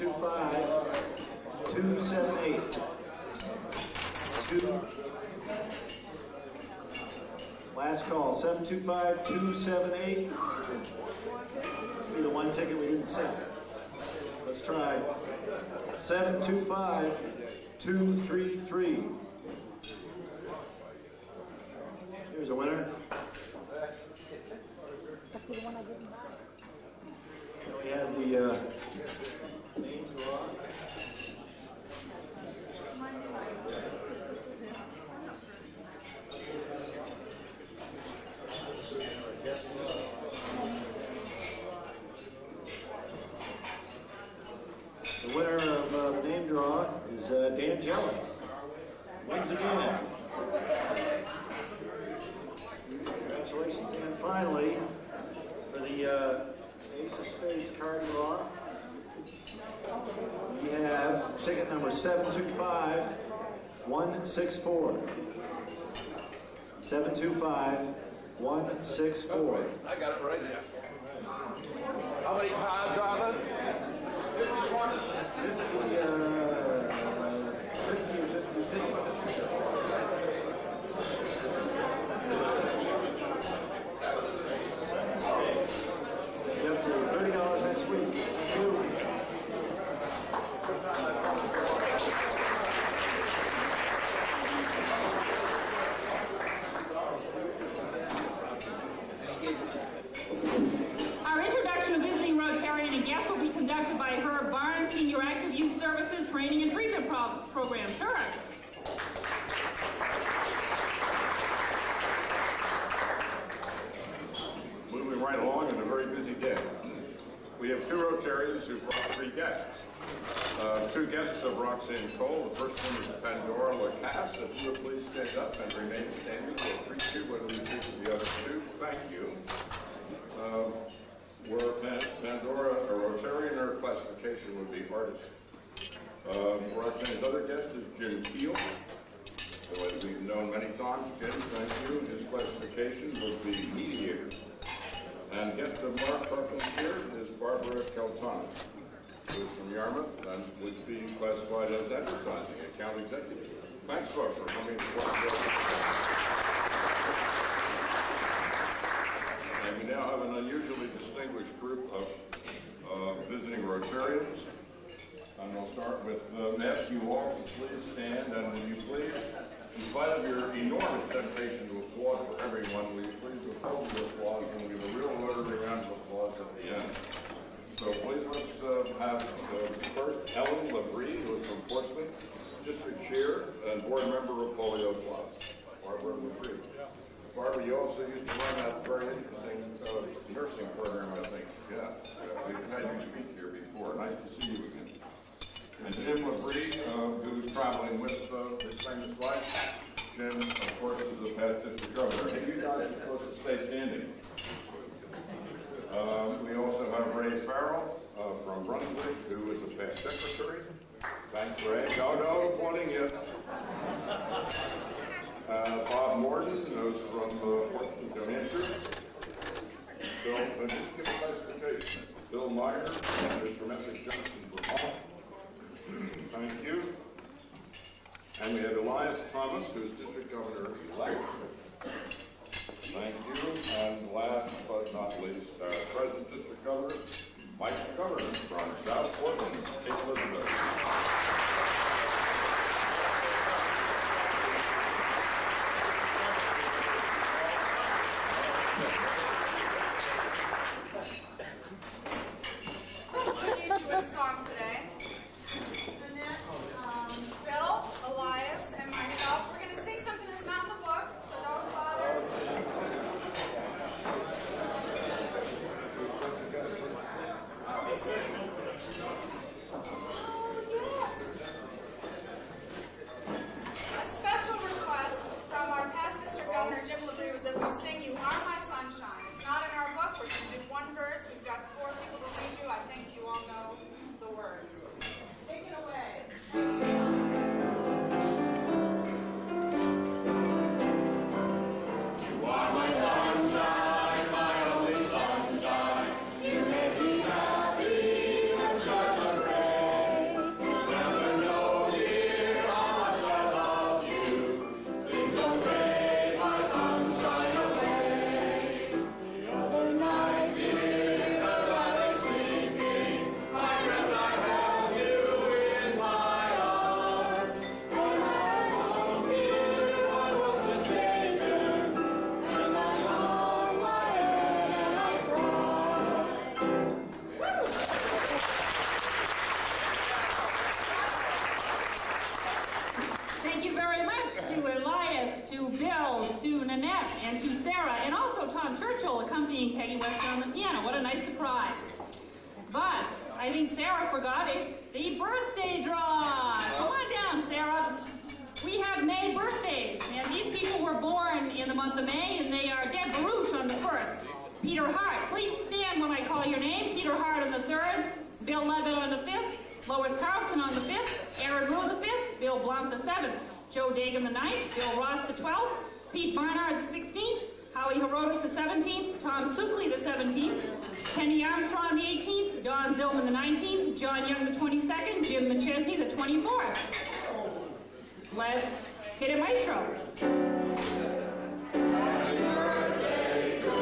725-278. Last call, 725-278. This will be the one ticket we didn't sell. Let's try 725-233. Here's a winner. That's the one I didn't buy. And we have the name draw. The winner of name draw is Dan Jealous. Once again. Congratulations. And finally, for the Ace of Spades card draw, we have ticket number 725-164. 725-164. I got it right now. How many cards are there? 50 up to $30 next week. Thank you. Our introduction of visiting Rotarian and guests will be conducted by Herb Barnes, Senior Active Youth Services Training and Treatment Program. Herb. Moving right along, and a very busy day. We have two Rotarians who brought three guests. Two guests of Roxanne Cole. The first one is Pandora Lacasse. If you would please stand up and remain standing, we'll greet you when we speak to the other two. Thank you. Were Pandora a Rotarian, her classification would be artist. Roxanne's other guest is Jim Keel, who, as we've known many times, Jim, thank you. His classification would be mediator. And guest of Mark Perkins here is Barbara Keltana, who is from Yarmouth and would be classified as advertising account executive. Thanks, folks, for coming to work. And we now have an unusually distinguished group of visiting Rotarians. And we'll start with ask you all to please stand, and will you please, in spite of your enormous dedication to applaud for everyone, will you please withhold the applause and give a real rotary round of applause at the end. So please let's have first Ellen Labrie, who is from Portsmouth, District Chair and Board Member of Polio Club. Barbara Labrie. Barbara, you also used to run that very interesting nursing program, I think. Yeah. We've had you speak here before. Nice to see you again. And Jim Labrie, who's traveling with his famous wife. Jim, of course, is the past district governor. Hey, you guys are supposed to stay standing. We also have Ray Farrell from Brunswick, who is the past secretary. Thanks, Ray. No pointing yet. Bob Morton, who's from Portsmouth, New Hampshire. Bill, just give a classification. Bill Meyer, who's from Essex Junction, Vermont. Thank you. And we have Elias Thomas, who's district governor-elect. Thank you. And last but not least, our present district governor, Mike McGovern from South Portland, Cape Elizabeth. Beth, and to Sarah, and also Tom Churchill accompanying Peggy Wester on the piano. What a nice surprise. But I think Sarah forgot it's the birthday draw. Come on down, Sarah. We have May birthdays, and these people were born in the month of May, and they are Deb Baruch on the 1st. Peter Hart, please stand when I call your name. Peter Hart on the 3rd. Bill Levitt on the 5th. Lois Carlson on the 5th. Aaron Rue the 5th. Bill Blount the 7th. Joe Dagan the 9th. Bill Ross the 12th. Pete Barnard the 16th. Howie Herodes the 17th. Tom Sukley the 17th. Kenny Armstrong the 18th. Don Zillman the 19th. John Young the 22nd. Jim McChesney the 24th. Let's hit it, maestro. Happy birthday to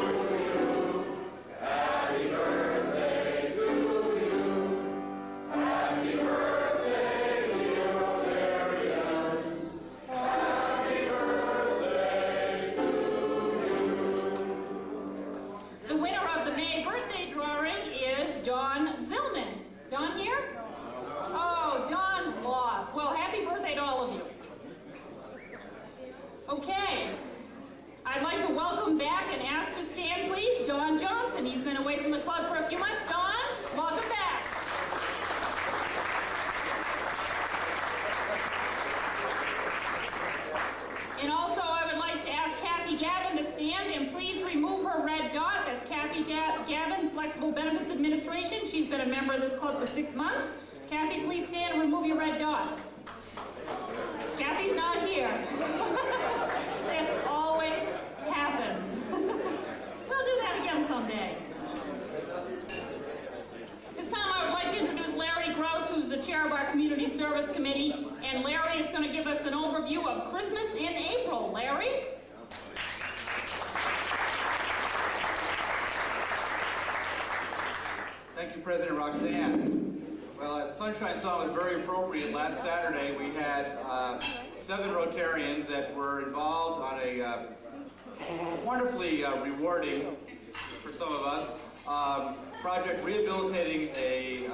you. Happy birthday to you. Happy birthday, dear Rotarians. Happy birthday to you. The winner of the May birthday drawing is Don Zillman. Don here? Oh, Don's lost. Well, happy birthday to all of you. Okay, I'd like to welcome back and ask to stand, please, Don Johnson. He's been away from the club for a few months. Don, welcome back. And also, I would like to ask Kathy Gavin to stand and please remove her red dot. That's Kathy Gavin, Flexible Benefits Administration. She's been a member of this club for 6 months. Kathy, please stand and remove your red dot. Kathy's not here. This always happens. We'll do that again someday. This time I would like to introduce Larry Gross, who's the chair of our Community Service Committee. And Larry is going to give us an overview of Christmas in April. Larry? Thank you, President Roxanne. Well, the Sunshine Song was very appropriate. Last Saturday, we had 7 Rotarians that were involved on a wonderfully rewarding, for some of us, project rehabilitating a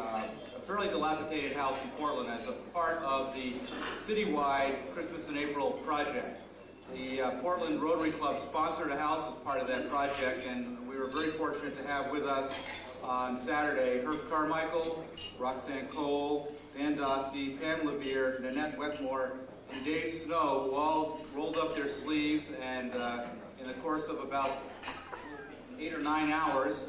fairly dilapidated house in Portland as a part of the citywide Christmas in April project. The Portland Rotary Club sponsored a house as part of that project, and we were very fortunate to have with us on Saturday Herb Carmichael, Roxanne Cole, Dan Dostey, Pam Levere, Nanette Wetmore, and Dave Snow, who all rolled up their sleeves and in the course of about 8 or 9 hours,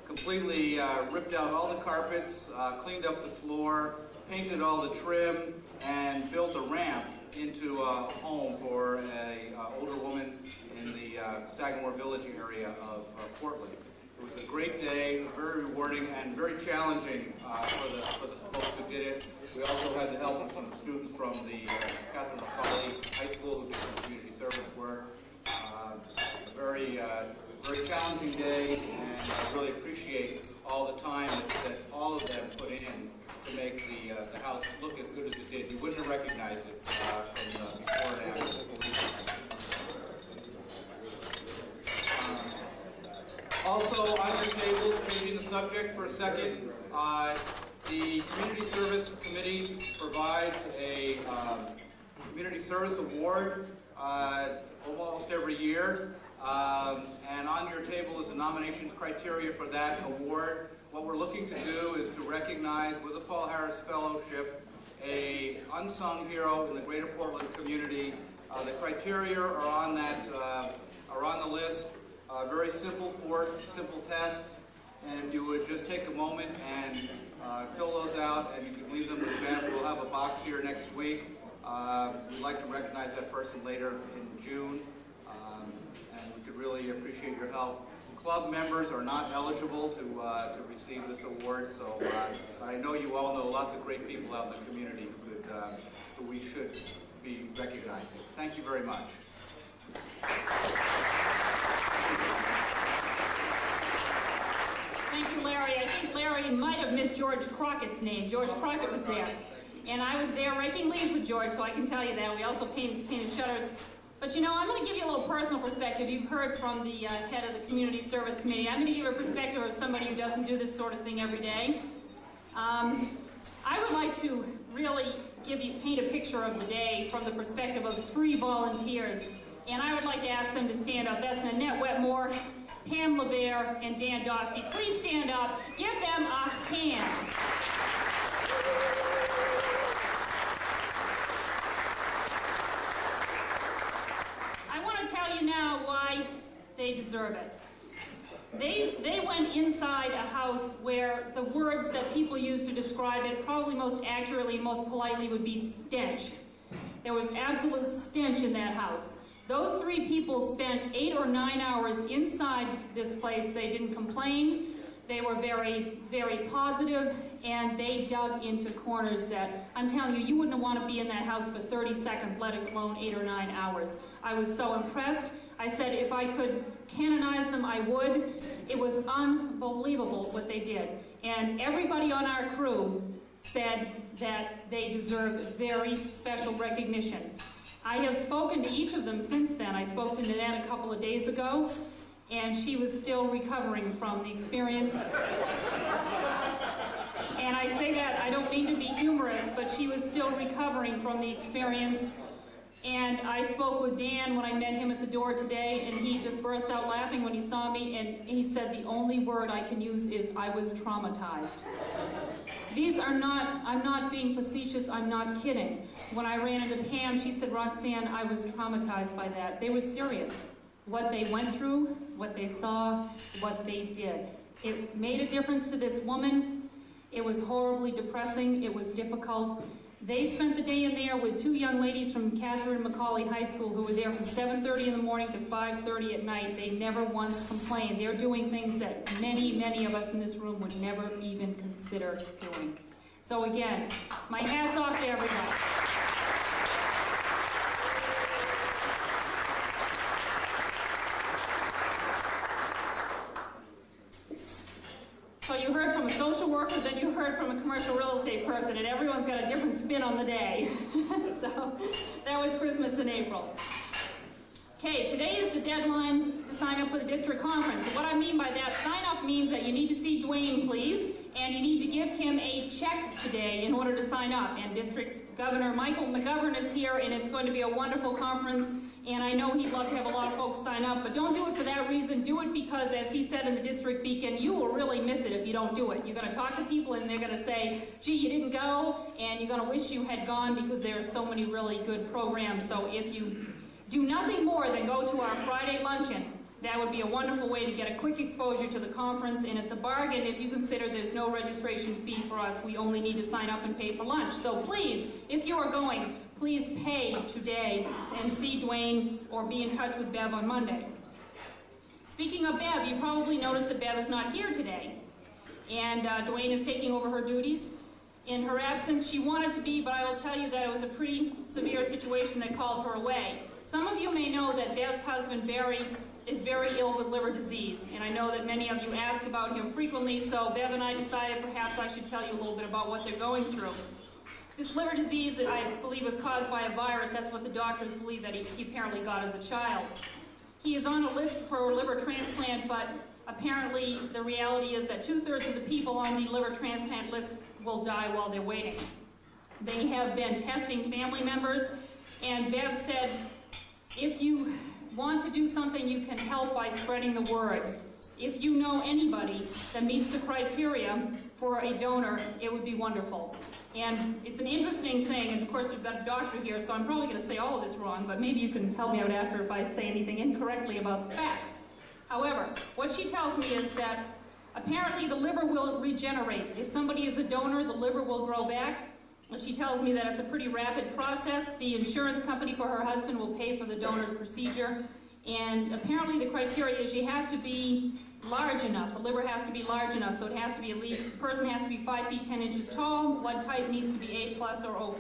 completely ripped out all the carpets, cleaned up the floor, painted all the trim, and built a ramp into a home for an older woman in the Sagamore Village area of Portland. It was a great day, very rewarding, and very challenging for the folks who did it. We also had the help of some students from the Catherine McCauley High School who did some community service work. A very challenging day, and I really appreciate all the time that all of them put in to make the house look as good as it did. You wouldn't have recognized it from before and after. Also, on your tables, changing the subject for a second, the Community Service Committee provides a Community Service Award almost every year. And on your table is the nomination criteria for that award. What we're looking to do is to recognize, with the Paul Harris Fellowship, a unsung hero in the greater Portland community. The criteria are on the list. Very simple tests, and if you would just take a moment and fill those out, and you can leave them with Ben. We'll have a box here next week. We'd like to recognize that person later in June, and we could really appreciate your help. Club members are not eligible to receive this award, so I know you all know lots of great people out in the community who we should be recognizing. Thank you very much. Thank you, Larry. I think Larry might have missed George Crockett's name. George Crockett was there. And I was there raking leaves with George, so I can tell you that. We also painted shutters. But you know, I'm going to give you a little personal perspective. You've heard from the head of the Community Service Committee. I'm going to give you a perspective of somebody who doesn't do this sort of thing every day. I would like to really paint a picture of the day from the perspective of 3 volunteers And I would like to ask them to stand up. That's Nanette Wetmore, Pam LeBaire, and Dan Dostey. Please stand up. Give them a hand. I want to tell you now why they deserve it. They went inside a house where the words that people use to describe it probably most accurately, most politely would be stench. There was absolute stench in that house. Those three people spent 8 or 9 hours inside this place. They didn't complain. They were very, very positive, and they dug into corners that, I'm telling you, you wouldn't want to be in that house for 30 seconds, let alone 8 or 9 hours. I was so impressed. I said if I could canonize them, I would. It was unbelievable what they did. And everybody on our crew said that they deserved very special recognition. I have spoken to each of them since then. I spoke to Nanette a couple of days ago, and she was still recovering from the experience. And I say that, I don't mean to be humorous, but she was still recovering from the experience. And I spoke with Dan when I met him at the door today, and he just burst out laughing when he saw me, and he said the only word I can use is, I was traumatized. These are not, I'm not being facetious, I'm not kidding. When I ran into Pam, she said, Roxanne, I was traumatized by that. They were serious. What they went through, what they saw, what they did. It made a difference to this woman. It was horribly depressing. It was difficult. They spent the day in there with 2 young ladies from Catherine McCauley High School who were there from 7:30 in the morning to 5:30 at night. They never once complained. They're doing things that many, many of us in this room would never even consider doing. So again, my hat's off to everybody. So you heard from a social worker, then you heard from a commercial real estate person, and everyone's got a different spin on the day. So that was Christmas in April. Okay, today is the deadline to sign up for the district conference. And what I mean by that, sign up means that you need to see Dwayne, please, and you need to give him a check today in order to sign up. And District Governor Michael McGovern is here, and it's going to be a wonderful conference. And I know he'd love to have a lot of folks sign up, but don't do it for that reason. Do it because, as he said in the District Beacon, you will really miss it if you don't do it. You're going to talk to people, and they're going to say, gee, you didn't go, and you're going to wish you had gone because there are so many really good programs. So if you do nothing more than go to our Friday luncheon, that would be a wonderful way to get a quick exposure to the conference, and it's a bargain if you consider there's no registration fee for us. We only need to sign up and pay for lunch. So please, if you are going, please pay today and see Dwayne or be in touch with Bev on Monday. Speaking of Bev, you probably noticed that Bev is not here today, and Dwayne is taking over her duties. In her absence, she wanted to be, but I will tell you that it was a pretty severe situation that called her away. Some of you may know that Bev's husband, Barry, is very ill with liver disease, and I know that many of you ask about him frequently, so Bev and I decided perhaps I should tell you a little bit about what they're going through. This liver disease, I believe, was caused by a virus. That's what the doctors believe that he apparently got as a child. He is on a list for a liver transplant, but apparently the reality is that 2/3 of the people on the liver transplant list will die while they're waiting. They have been testing family members, and Bev said, if you want to do something, you can help by spreading the word. If you know anybody that meets the criteria for a donor, it would be wonderful. And it's an interesting thing, and of course we've got a doctor here, so I'm probably going to say all of this wrong, but maybe you can help me out after if I say anything incorrectly about the facts. However, what she tells me is that apparently the liver will regenerate. If somebody is a donor, the liver will grow back. And she tells me that it's a pretty rapid process. The insurance company for her husband will pay for the donor's procedure. And apparently the criteria is you have to be large enough. The liver has to be large enough, so it has to be at least, the person has to be 5 feet 10 inches tall, blood type needs to be A+ or O+.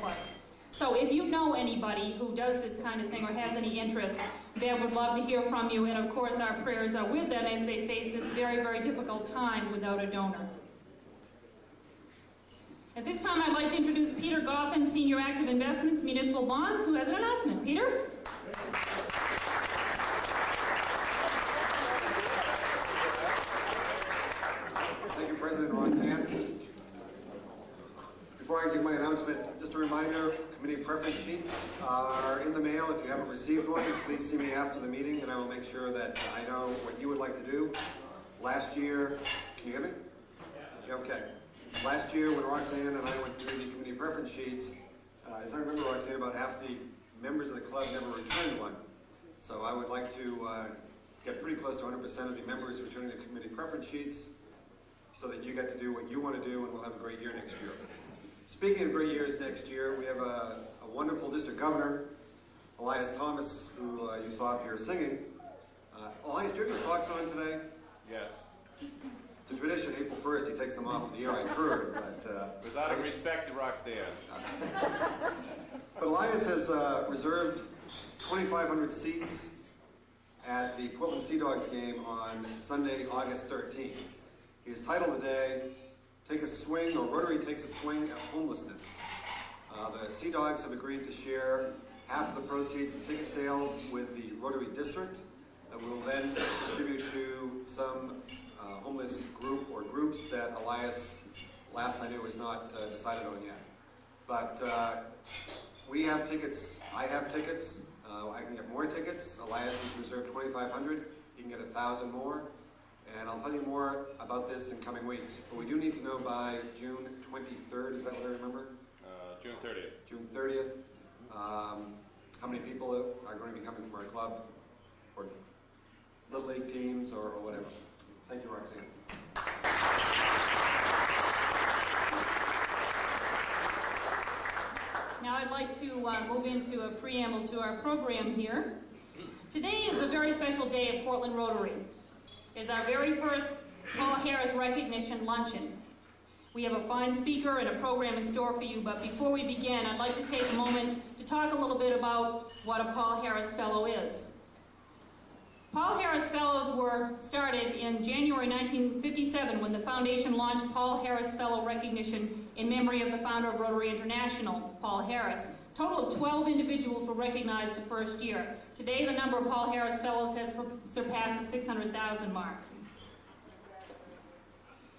So if you know anybody who does this kind of thing or has any interest, Bev would love to hear from you, and of course our prayers are with them as they face this very, very difficult time without a donor. At this time, I'd like to introduce Peter Goffin, Senior Active Investments, Municipal Bonds, who has an announcement. Peter? Thank you, President Roxanne. Before I give my announcement, just a reminder, committee preference sheets are in the mail. If you haven't received one, please see me after the meeting and I will make sure that I know what you would like to do. Last year, can you hear me? Yeah. Okay. Last year when Roxanne and I went through the committee preference sheets, as I remember, Roxanne, about half the members of the club never returned one. So I would like to get pretty close to 100% of the members returning the committee preference sheets so that you get to do what you want to do and we'll have a great year next year. Speaking of great years next year, we have a wonderful district governor, Elias Thomas, who you saw up here singing. Elias, do you have your socks on today? Yes. It's a tradition, April 1st, he takes them off of the air, I've heard. But, With out of respect to Roxanne. but Elias has reserved 2,500 seats at the Portland Sea Dogs game on Sunday, August 13th. He is titled today, Take a Swing, or Rotary Takes a Swing at Homelessness. The Sea Dogs have agreed to share half of the proceeds of ticket sales with the Rotary District that we will then distribute to some homeless group or groups that Elias, last I knew, was not decided on yet. But we have tickets, I have tickets, I can get more tickets. Elias has reserved 2,500, he can get 1,000 more. And I'll tell you more about this in coming weeks. But we do need to know by June 23rd, is that what I remember? June 30th. June 30th. How many people are going to be coming from our club? Or Little League teams or whatever. Thank you, Roxanne. Now I'd like to move into a preamble to our program here. Today is a very special day at Portland Rotary. It's our very first Paul Harris Recognition Luncheon. We have a fine speaker and a program in store for you, but before we begin, I'd like to take a moment to talk a little bit about what a Paul Harris Fellow is. Paul Harris Fellows were started in January 1957 when the foundation launched Paul Harris Fellow recognition in memory of the founder of Rotary International, Paul Harris. A total of 12 individuals were recognized the first year. Today, the number of Paul Harris Fellows has surpassed the 600,000 mark.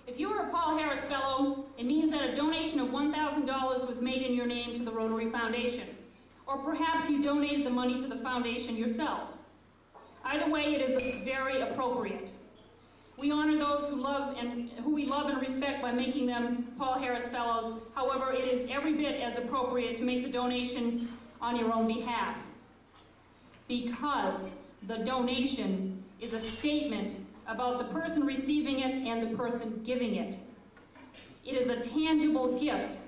If you are a Paul Harris Fellow, it means that a donation of $1,000 was made in your name to the Rotary Foundation. Or perhaps you donated the money to the foundation yourself. Either way, it is very appropriate. We honor those who we love and respect by making them Paul Harris Fellows. However, it is every bit as appropriate to make the donation on your own behalf, because the donation is a statement about the person receiving it and the person giving it. It is a tangible gift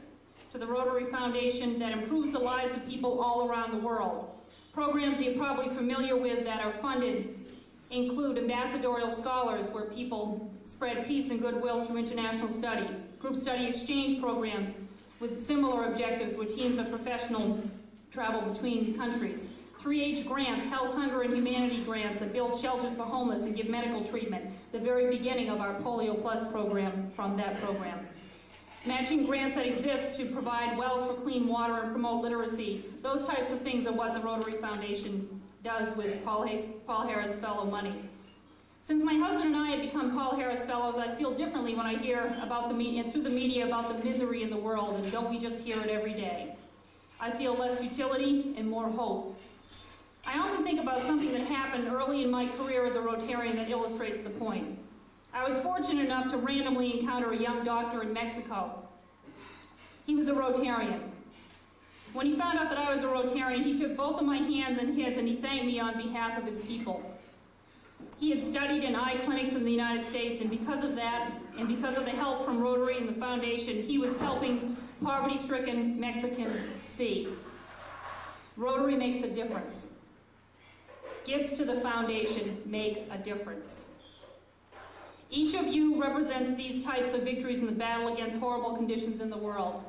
to the Rotary Foundation that improves the lives of people all around the world. Programs you're probably familiar with that are funded include ambassadorial scholars, where people spread peace and goodwill through international study, group study exchange programs with similar objectives where teams of professionals travel between countries, 3H grants, health, hunger, and humanity grants that build shelters for homeless and give medical treatment, the very beginning of our Polio Plus program from that program. Matching grants that exist to provide wells for clean water and promote literacy. Those types of things are what the Rotary Foundation does with Paul Harris Fellow money. Since my husband and I have become Paul Harris Fellows, I feel differently when I hear about the media, through the media, about the misery in the world, and don't we just hear it every day? I feel less futility and more hope. I often think about something that happened early in my career as a Rotarian that illustrates the point. I was fortunate enough to randomly encounter a young doctor in Mexico. He was a Rotarian. When he found out that I was a Rotarian, he took both of my hands in his and he thanked me on behalf of his people. He had studied in eye clinics in the United States, and because of that, and because of the help from Rotary and the Foundation, he was helping poverty-stricken Mexicans see. Rotary makes a difference. Gifts to the Foundation make a difference. Each of you represents these types of victories in the battle against horrible conditions in the world.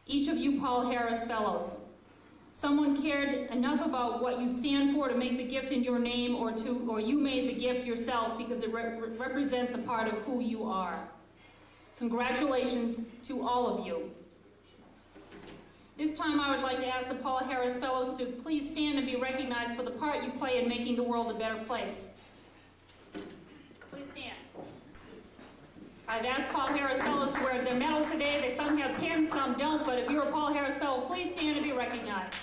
Each of you Paul Harris Fellows. Someone cared enough about what you stand for to make the gift in your name, or you made the gift yourself because it represents a part of who you are. Congratulations to all of you. This time I would like to ask the Paul Harris Fellows to please stand and be recognized for the part you play in making the world a better place. Please stand. I've asked Paul Harris Fellows to wear their medals today. They some have pins, some don't, but if you're a Paul Harris Fellow, please stand and be recognized.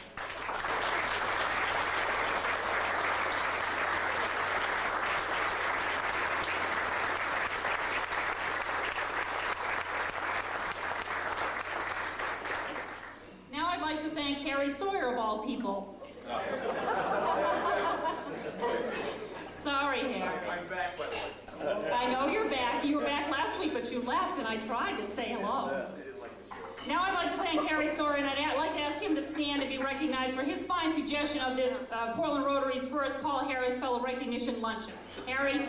Now I'd like to thank Harry Sawyer, of all people. Sorry, Harry. I'm back, by the way. I know you're back. You were back last week, but you left, and I tried to say hello. Now I'd like to thank Harry Sawyer, and I'd like to ask him to stand and be recognized for his fine suggestion of this Portland Rotary's first Paul Harris Fellow Recognition Luncheon. Harry?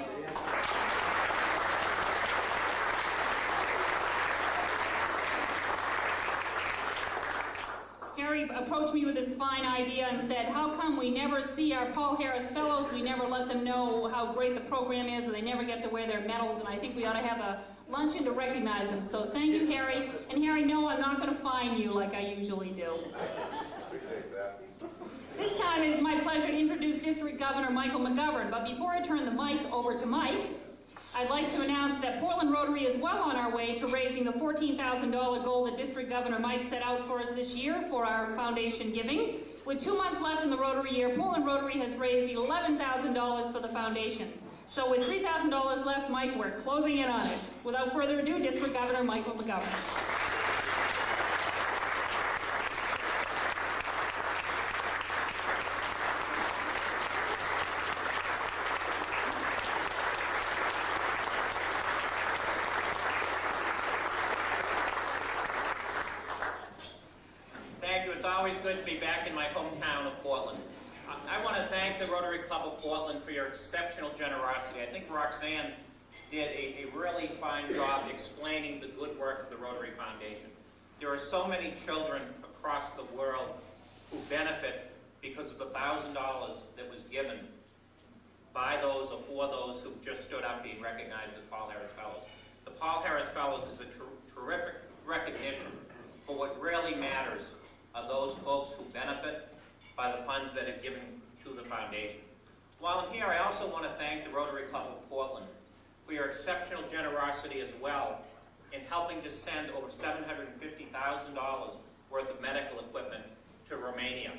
Harry approached me with this fine idea and said, how come we never see our Paul Harris Fellows? We never let them know how great the program is, and they never get to wear their medals, and I think we ought to have a luncheon to recognize them. So thank you, Harry. And Harry, no, I'm not going to fine you like I usually do. Appreciate that. This time it is my pleasure to introduce District Governor Michael McGovern. But before I turn the mic over to Mike, I'd like to announce that Portland Rotary is well on our way to raising the $14,000 goal that District Governor Mike set out for us this year for our foundation giving. With 2 months left in the Rotary year, Portland Rotary has raised $11,000 for the foundation. So with $3,000 left, Mike, we're closing in on it. Without further ado, District Governor Michael McGovern. Thank you. It's always good to be back in my hometown of Portland. I want to thank the Rotary Club of Portland for your exceptional generosity. I think Roxanne did a really fine job explaining the good work of the Rotary Foundation. There are so many children across the world who benefit because of the $1,000 that was given by those or for those who just stood up being recognized as Paul Harris Fellows. The Paul Harris Fellows is a terrific recognition for what really matters are those folks who benefit by the funds that are given to the foundation. While I'm here, I also want to thank the Rotary Club of Portland for your exceptional generosity as well in helping to send over $750,000 worth of medical equipment to Romania.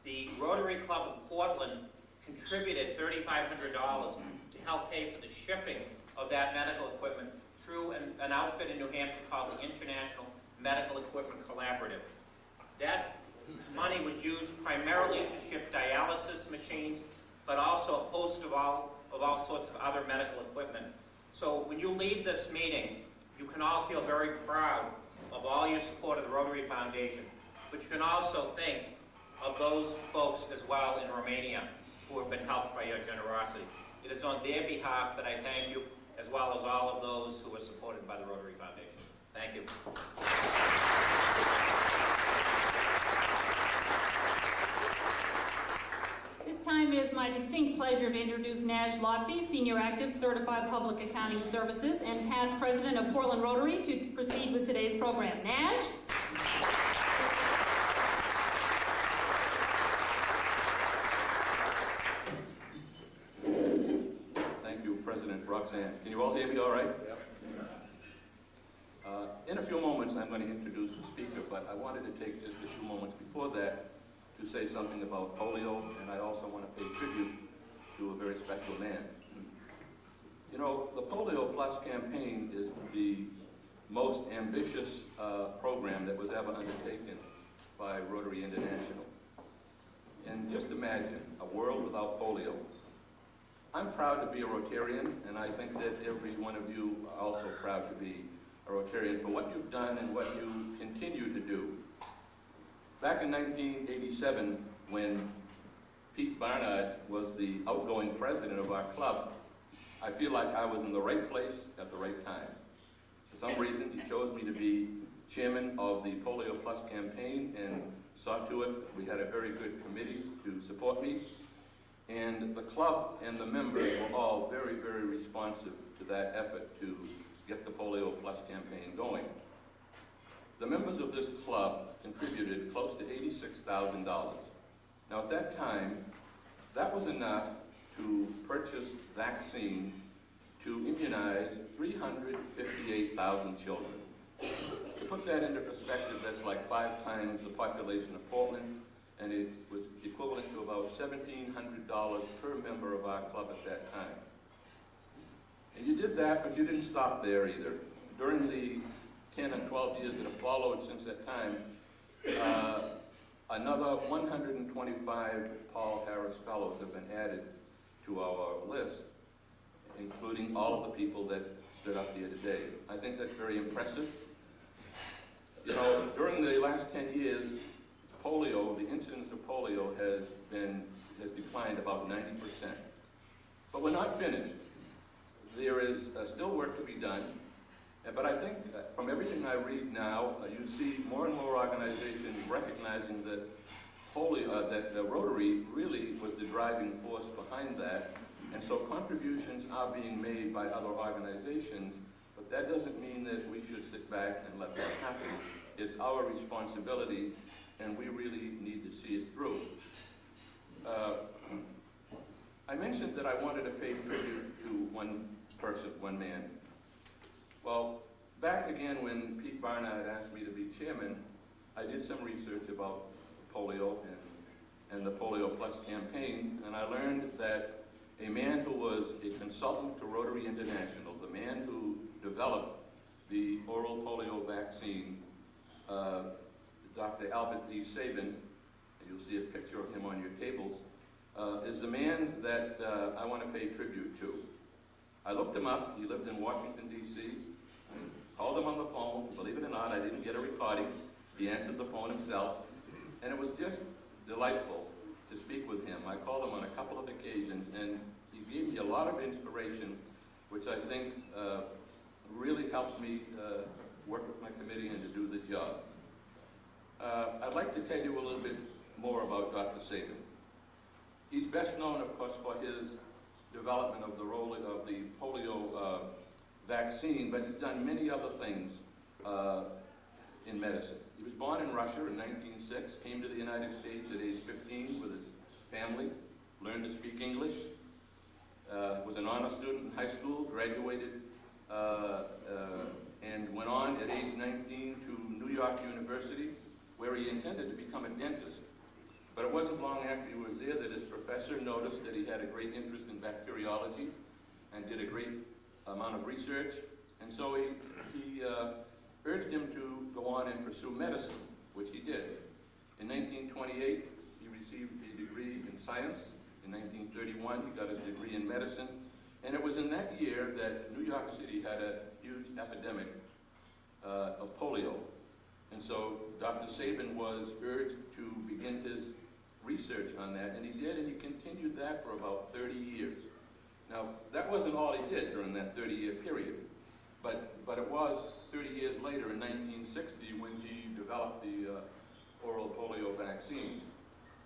The Rotary Club of Portland contributed $3,500 to help pay for the shipping of that medical equipment through an outfit in New Hampshire called the International Medical Equipment Collaborative. That money was used primarily to ship dialysis machines, but also a host of all sorts of other medical equipment. So when you leave this meeting, you can all feel very proud of all your support of the Rotary Foundation, but you can also think of those folks as well in Romania who have been helped by your generosity. It is on their behalf that I thank you, as well as all of those who are supported by the Rotary Foundation. Thank you. This time it is my distinct pleasure to introduce Naj Lotfi, Senior Active Certified Public Accounting Services and past President of Portland Rotary, to proceed with today's program. Naj? Thank you, President Roxanne. Can you all hear me all right? Yep. In a few moments, I'm going to introduce the speaker, but I wanted to take just a few moments before that to say something about polio, and I also want to pay tribute to a very special man. You know, the Polio Plus campaign is the most ambitious program that was ever undertaken by Rotary International. And just imagine a world without polio. I'm proud to be a Rotarian, and I think that every one of you are also proud to be a Rotarian for what you've done and what you continue to do. Back in 1987, when Pete Barnard was the outgoing president of our club, I feel like I was in the right place at the right time. For some reason, he chose me to be chairman of the Polio Plus campaign and saw to it we had a very good committee to support me. And the club and the members were all very, very responsive to that effort to get the Polio Plus campaign going. The members of this club contributed close to $86,000. Now at that time, that was enough to purchase vaccine to immunize 358,000 children. To put that into perspective, that's like 5 times the population of Portland, and it was equivalent to about $1,700 per member of our club at that time. And you did that, but you didn't stop there either. During the 10 and 12 years that have followed since that time, another 125 Paul Harris Fellows have been added to our list, including all of the people that stood up here today. I think that's very impressive. You know, during the last 10 years, polio, the incidence of polio has declined about 90%. But we're not finished. There is still work to be done. But I think from everything I read now, you see more and more organizations recognizing that that the Rotary really was the driving force behind that. And so contributions are being made by other organizations, but that doesn't mean that we should sit back and let that happen. It's our responsibility, and we really need to see it through. I mentioned that I wanted to pay tribute to one person, one man. Well, back again when Pete Barnard asked me to be chairman, I did some research about polio and the Polio Plus campaign, and I learned that a man who was a consultant to Rotary International, the man who developed the oral polio vaccine, Dr. Albert D. Sabin, and you'll see a picture of him on your tables, is the man that I want to pay tribute to. I looked him up. He lived in Washington, D.C. I called him on the phone. Believe it or not, I didn't get a recording. He answered the phone himself. And it was just delightful to speak with him. I called him on a couple of occasions, and he gave me a lot of inspiration, which I think really helped me work with my committee and to do the job. I'd like to tell you a little bit more about Dr. Sabin. He's best known, of course, for his development of the role of the polio vaccine, but he's done many other things in medicine. He was born in Russia in 1906, came to the United States at age 15 with his family, learned to speak English, was an honor student in high school, graduated, and went on at age 19 to New York University, where he intended to become a dentist. But it wasn't long after he was there that his professor noticed that he had a great interest in bacteriology and did a great amount of research. And so he urged him to go on and pursue medicine, which he did. In 1928, he received a degree in science. In 1931, he got his degree in medicine. And it was in that year that New York City had a huge epidemic of polio. And so Dr. Sabin was urged to begin his research on that, and he did, and he continued that for about 30 years. Now, that wasn't all he did during that 30-year period, but it was 30 years later in 1960 when he developed the oral polio vaccine.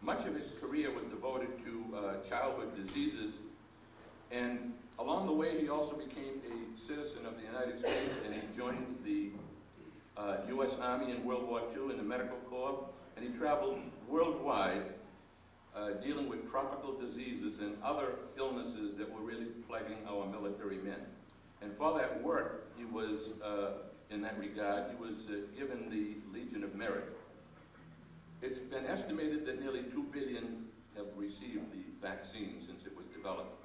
Much of his career was devoted to childhood diseases, and along the way he also became a citizen of the United States, and he joined the U.S. Army in World War II in the Medical Corps, and he traveled worldwide dealing with tropical diseases and other illnesses that were really plaguing our military men. And for that work, he was, in that regard, he was given the Legion of Merit. It's been estimated that nearly 2 billion have received the vaccine since it was developed.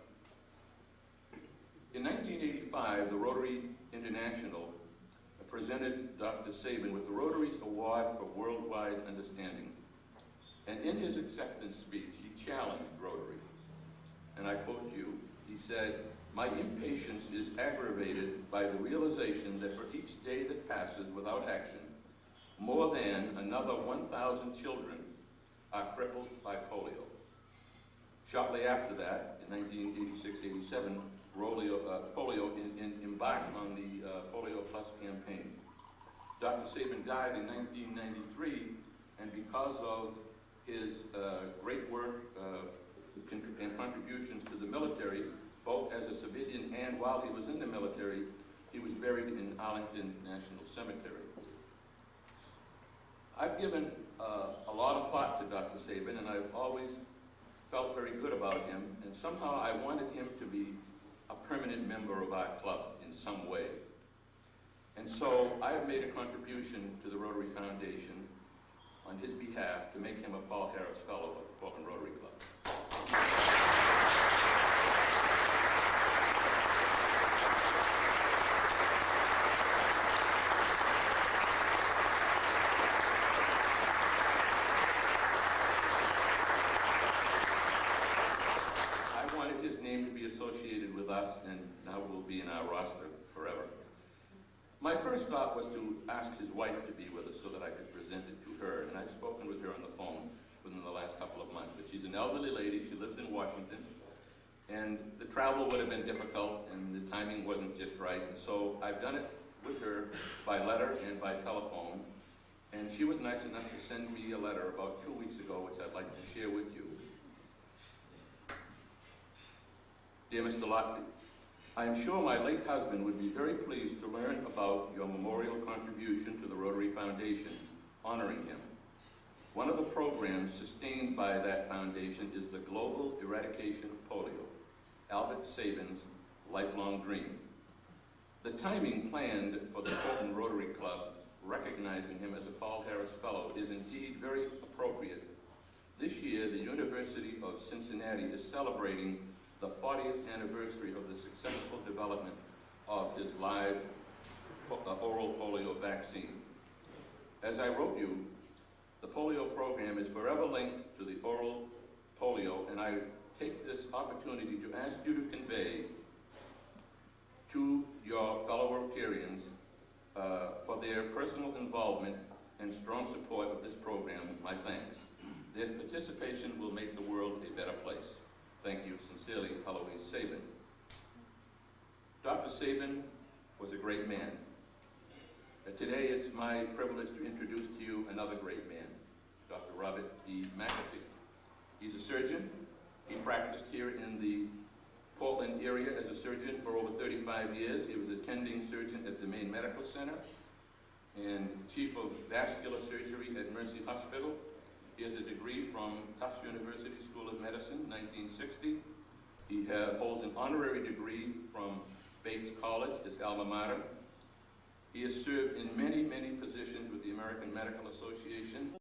In 1985, the Rotary International presented Dr. Sabin with the Rotary's Award for Worldwide Understanding. And in his acceptance speech, he challenged Rotary. And I quote you, he said, "My impatience is aggravated by the realization that for each day that passes without action, more than another 1,000 children are crippled by polio." Shortly after that, in 1986-87, polio embarked on the Polio Plus campaign. Dr. Sabin died in 1993, and because of his great work and contributions to the military, both as a civilian and while he was in the military, he was buried in Arlington National Cemetery. I've given a lot of thought to Dr. Sabin, and I've always felt very good about him, and somehow I wanted him to be a permanent member of our club in some way. And so I have made a contribution to the Rotary Foundation on his behalf to make him a Paul Harris Fellow of the Portland Rotary Club. I wanted his name to be associated with us, and now will be in our roster forever. My first thought was to ask his wife to be with us so that I could present it to her, and I've spoken with her on the phone within the last couple of months. But she's an elderly lady, she lives in Washington, and the travel would have been difficult, and the timing wasn't just right, and so I've done it with her by letter and by telephone, and she was nice enough to send me a letter about 2 weeks ago, which I'd like to share with you. Dear Mr. Lockley, I am sure my late husband would be very pleased to learn about your memorial contribution to the Rotary Foundation, honoring him. One of the programs sustained by that foundation is the Global Eradication of Polio, Albert Sabin's lifelong dream. The timing planned for the Portland Rotary Club, recognizing him as a Paul Harris Fellow, is indeed very appropriate. This year, the University of Cincinnati is celebrating the 40th anniversary of the successful development of his live oral polio vaccine. As I wrote you, the polio program is forever linked to the oral polio, and I take this opportunity to ask you to convey to your fellow Rotarians for their personal involvement and strong support of this program my thanks. Their participation will make the world a better place. Thank you. Sincerely, Eloise Sabin. Dr. Sabin was a great man. Today it's my privilege to introduce to you another great man, Dr. Robert E. McAfee. He's a surgeon. He practiced here in the Portland area as a surgeon for over 35 years. He was attending surgeon at the Maine Medical Center and chief of vascular surgery at Mercy Hospital. He has a degree from Tufts University School of Medicine, 1960. He holds an honorary degree from Bates College, his alma mater. He has served in many, many positions with the American Medical Association.